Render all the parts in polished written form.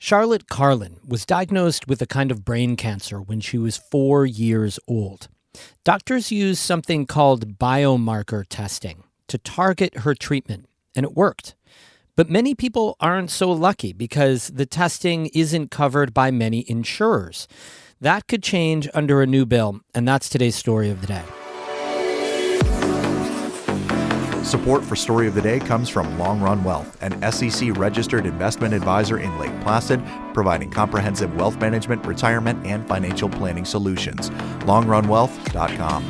Charlotte Carlin was diagnosed with a kind of brain cancer when she was 4 years old. Doctors used something called biomarker testing to target her treatment, and it worked. But many people aren't so lucky because the testing isn't covered by many insurers. That could change under a new bill, and that's today's story of the day. Support for Story of the Day comes from Long Run Wealth, an SEC-registered investment advisor in Lake Placid, providing comprehensive wealth management, retirement, and financial planning solutions. LongRunWealth.com.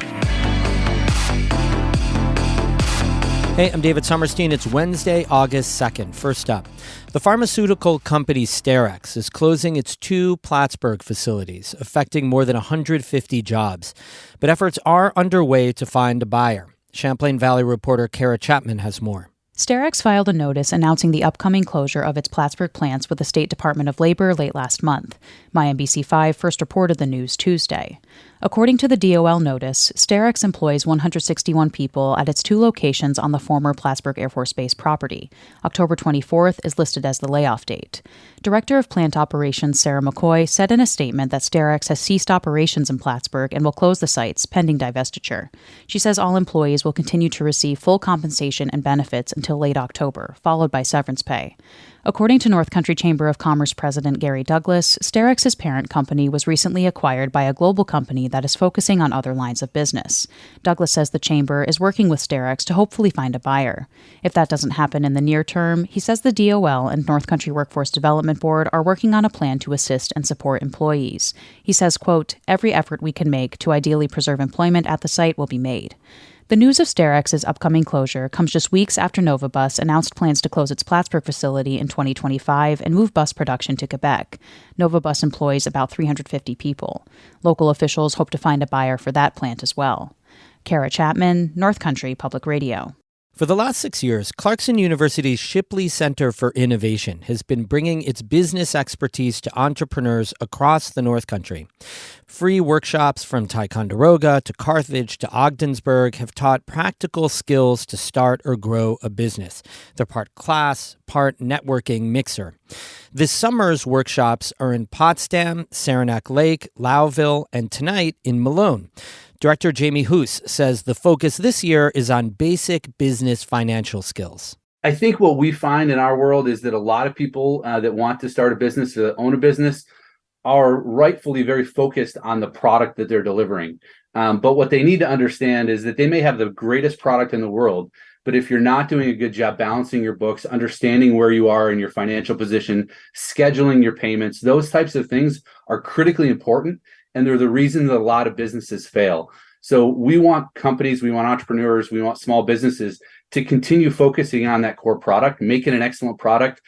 Hey, I'm David Sommerstein. It's Wednesday, August 2nd. First up, the pharmaceutical company SterRx is closing its 2 Plattsburgh facilities, affecting more than 150 jobs. But efforts are underway to find a buyer. Champlain Valley reporter Kara Chapman has more. SterRx filed a notice announcing the upcoming closure of its Plattsburgh plants with the State Department of Labor late last month. MyNBC5 first reported the news Tuesday. According to the DOL notice, SterRx employs 161 people at its 2 locations on the former Plattsburgh Air Force Base property. October 24th is listed as the layoff date. Director of Plant Operations Sarah McCoy said in a statement that SterRx has ceased operations in Plattsburgh and will close the sites pending divestiture. She says all employees will continue to receive full compensation and benefits until late October, followed by severance pay. According to North Country Chamber of Commerce President Gary Douglas, SterRx's parent company was recently acquired by a global company that is focusing on other lines of business. Douglas says the chamber is working with SterRx to hopefully find a buyer. If that doesn't happen in the near term, he says the DOL and North Country Workforce Development Board are working on a plan to assist and support employees. He says, quote, "Every effort we can make to ideally preserve employment at the site will be made." The news of SterRx's upcoming closure comes just weeks after Novabus announced plans to close its Plattsburgh facility in 2025 and move bus production to Quebec. Novabus employs about 350 people. Local officials hope to find a buyer for that plant as well. Kara Chapman, North Country Public Radio. For the last 6 years, Clarkson University's Shipley Center for Innovation has been bringing its business expertise to entrepreneurs across the North Country. Free workshops from Ticonderoga to Carthage to Ogdensburg have taught practical skills to start or grow a business. They're part class, part networking mixer. This summer's workshops are in Potsdam, Saranac Lake, Lowville, and tonight in Malone. Director Jamie Hoos says the focus this year is on basic business financial skills. I think what we find in our world is that a lot of people that want to start a business, or own a business, are rightfully very focused on the product that they're delivering. But what they need to understand is that they may have the greatest product in the world, but if you're not doing a good job balancing your books, understanding where you are in your financial position, scheduling your payments, those types of things are critically important. And they're the reason that a lot of businesses fail. So we want companies, we want entrepreneurs, we want small businesses to continue focusing on that core product, make it an excellent product,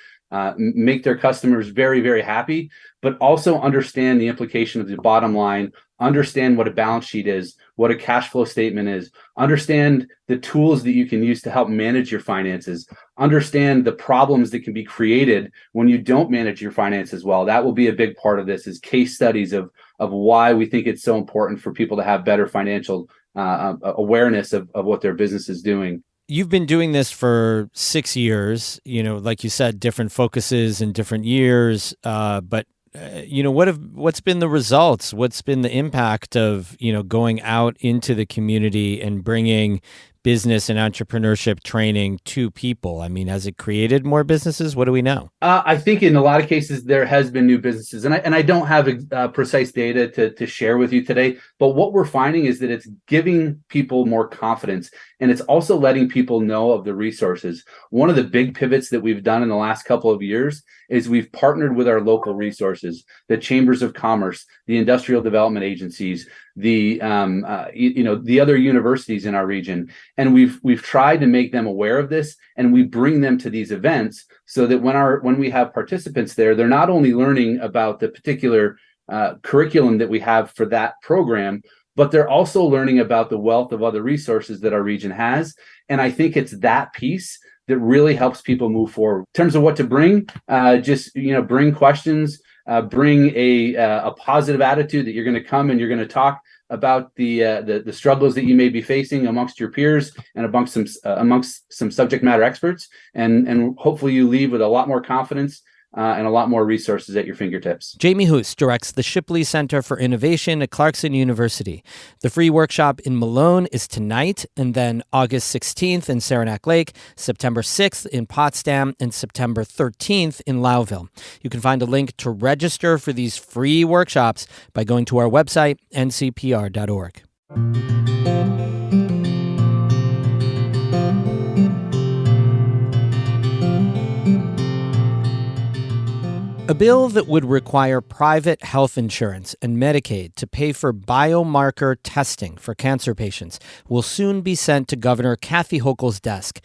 make their customers very, very happy, but also understand the implication of the bottom line, understand what a balance sheet is, what a cash flow statement is, understand the tools that you can use to help manage your finances, understand the problems that can be created when you don't manage your finances well. That will be a big part of this, is case studies of why we think it's so important for people to have better financial awareness of what their business is doing. You've been doing this for 6 years, like you said, different focuses in different years. But what's been the results? What's been the impact of, going out into the community and bringing business and entrepreneurship training to people? I mean, has it created more businesses? What do we know? I think in a lot of cases there has been new businesses, and I don't have precise data to share with you today. But what we're finding is that it's giving people more confidence, and it's also letting people know of the resources. One of the big pivots that we've done in the last couple of years is we've partnered with our local resources, the chambers of commerce, the industrial development agencies, the other universities in our region, and we've tried to make them aware of this, and we bring them to these events so that when we have participants there, they're not only learning about the particular curriculum that we have for that program, but they're also learning about the wealth of other resources that our region has. And I think it's that piece that really helps people move forward. In terms of what to bring, bring questions, bring a positive attitude that you're going to come and you're going to talk about the struggles that you may be facing amongst your peers and amongst some subject matter experts, and hopefully you leave with a lot more confidence and a lot more resources at your fingertips. Jamie Hoos directs the Shipley Center for Innovation at Clarkson University. The free workshop in Malone is tonight, and then August 16th in Saranac Lake, September 6th in Potsdam, and September 13th in Lowville. You can find a link to register for these free workshops by going to our website, ncpr.org. A bill that would require private health insurance and Medicaid to pay for biomarker testing for cancer patients will soon be sent to Governor Kathy Hochul's desk.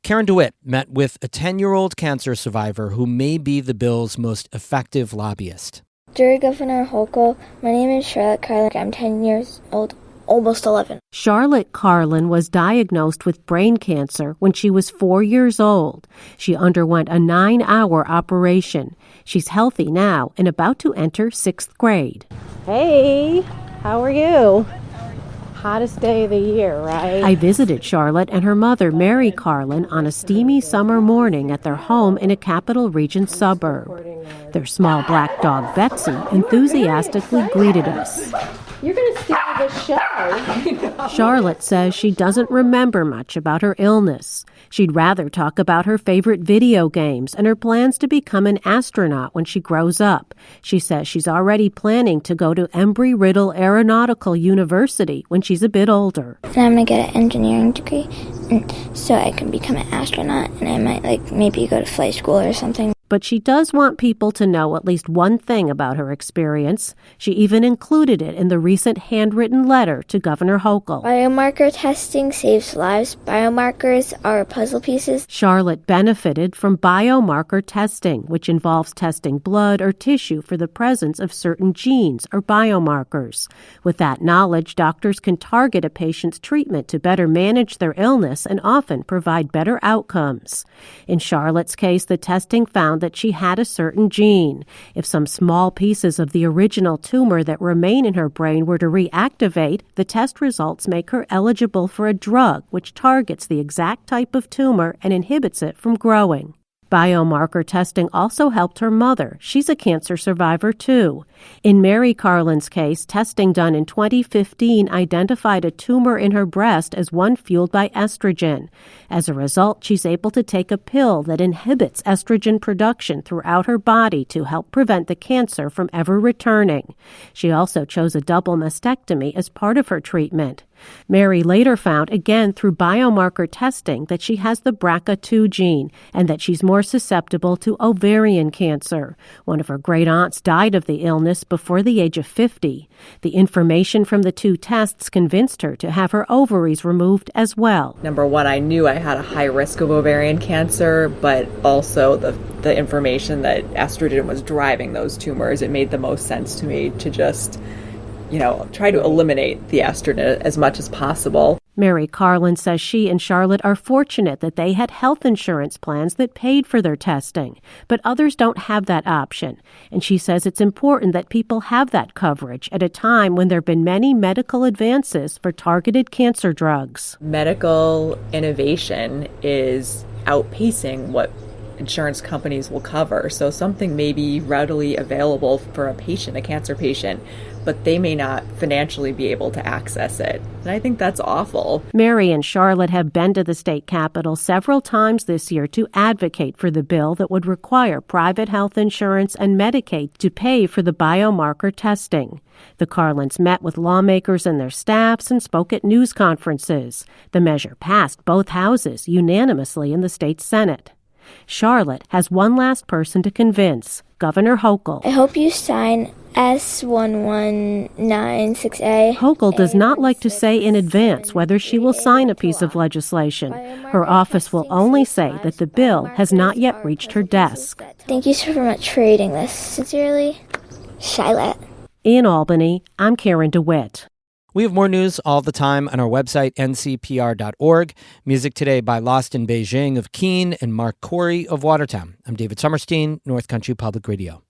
Karen DeWitt met with a 10-year-old cancer survivor who may be the bill's most effective lobbyist. Dear Governor Hochul, my name is Charlotte Carlin. I'm 10 years old, almost 11. Charlotte Carlin was diagnosed with brain cancer when she was 4 years old. She underwent a 9-hour operation. She's healthy now and about to enter 6th grade. Hey, how are you? Hottest day of the year, right? I visited Charlotte and her mother, Mary Carlin, on a steamy summer morning at their home in a Capital Region suburb. Their small black dog, Betsy, enthusiastically greeted us. You're going to steal the show. Charlotte says she doesn't remember much about her illness. She'd rather talk about her favorite video games and her plans to become an astronaut when she grows up. She says she's already planning to go to Embry-Riddle Aeronautical University when she's a bit older. And I'm going to get an engineering degree so I can become an astronaut, and I might maybe go to flight school or something. But she does want people to know at least one thing about her experience. She even included it in the recent handwritten letter to Governor Hochul. Biomarker testing saves lives. Biomarkers are puzzle pieces. Charlotte benefited from biomarker testing, which involves testing blood or tissue for the presence of certain genes or biomarkers. With that knowledge, doctors can target a patient's treatment to better manage their illness and often provide better outcomes. In Charlotte's case, the testing found that she had a certain gene. If some small pieces of the original tumor that remain in her brain were to reactivate, the test results make her eligible for a drug which targets the exact type of tumor and inhibits it from growing. Biomarker testing also helped her mother. She's a cancer survivor, too. In Mary Carlin's case, testing done in 2015 identified a tumor in her breast as one fueled by estrogen. As a result, she's able to take a pill that inhibits estrogen production throughout her body to help prevent the cancer from ever returning. She also chose a double mastectomy as part of her treatment. Mary later found, again through biomarker testing, that she has the BRCA2 gene and that she's more susceptible to ovarian cancer. One of her great-aunts died of the illness before the age of 50. The information from the two tests convinced her to have her ovaries removed as well. Number one, I knew I had a high risk of ovarian cancer, but also the information that estrogen was driving those tumors, it made the most sense to me to just try to eliminate the estrogen as much as possible. Mary Carlin says she and Charlotte are fortunate that they had health insurance plans that paid for their testing, but others don't have that option. And she says it's important that people have that coverage at a time when there have been many medical advances for targeted cancer drugs. Medical innovation is outpacing what insurance companies will cover. So something may be readily available for a patient, a cancer patient, but they may not financially be able to access it. And I think that's awful. Mary and Charlotte have been to the state capitol several times this year to advocate for the bill that would require private health insurance and Medicaid to pay for the biomarker testing. The Carlins met with lawmakers and their staffs and spoke at news conferences. The measure passed both houses unanimously in the state Senate. Charlotte has one last person to convince, Governor Hochul. I hope you sign S1196A. Hochul does not like to say in advance whether she will sign a piece of legislation. Her office will only say that the bill has not yet reached her desk. Thank you so much for reading this. Sincerely, Charlotte. In Albany, I'm Karen DeWitt. We have more news all the time on our website, ncpr.org. Music today by Lost in Beijing of Keene and Mark Corey of Watertown. I'm David Summerstein, North Country Public Radio.